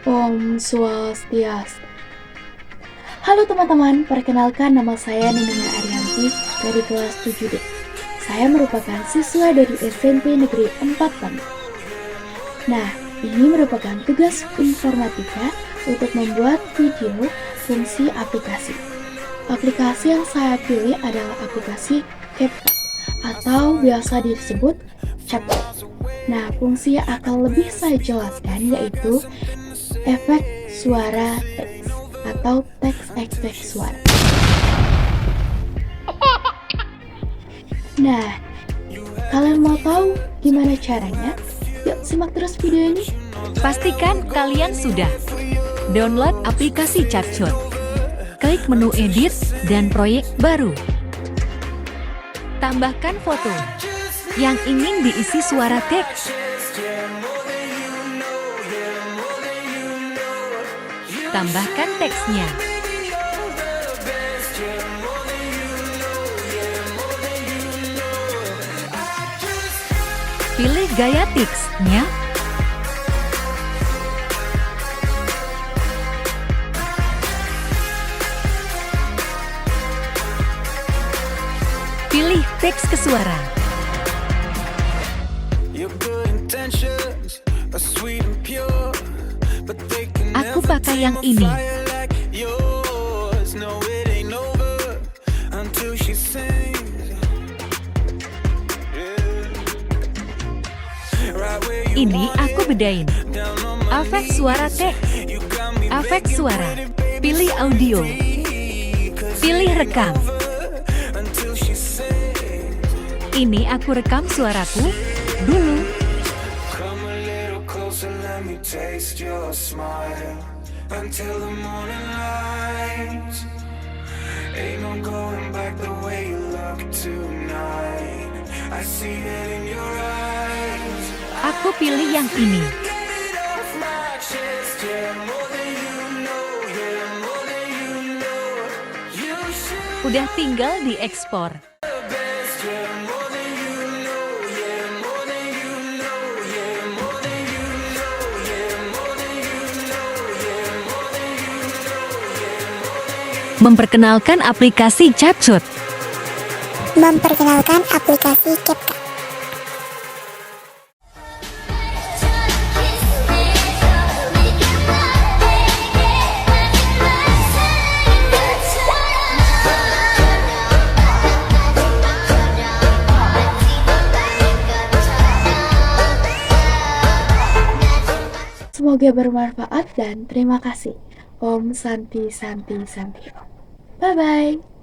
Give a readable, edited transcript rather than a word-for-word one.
Om Swastiastu. Halo teman-teman, perkenalkan nama saya Ninina Arianti dari kelas 7D. Saya merupakan siswa dari SMP Negeri 4 Pamit. Nah, ini merupakan tugas informatika untuk membuat video fungsi aplikasi. Aplikasi yang saya pilih adalah aplikasi CapCut atau biasa disebut CapCut. Nah, fungsi yang akan lebih saya jelaskan yaitu efek suara teks atau efek suara. Nah, kalian mau tahu gimana caranya? Yuk simak terus video ini. Pastikan kalian sudah download aplikasi CapCut. Klik menu edit dan proyek baru. Tambahkan foto yang ingin diisi suara teks. Tambahkan teksnya. Pilih gaya teksnya. Pilih teks ke suara. Aku pakai yang ini. Ini aku bedain. Efek suara teks. Efek suara. Pilih audio. Pilih rekam. Ini aku rekam suaraku dulu. Taste your smile until the morning light. Ain't no going back the way you look tonight. I see it in your eyes. Aku pilih yang ini. Udah tinggal diekspor. Memperkenalkan aplikasi CapCut. Memperkenalkan aplikasi CapCut. Semoga bermanfaat dan terima kasih. Om Santi Santi Santi Om. Bye-bye.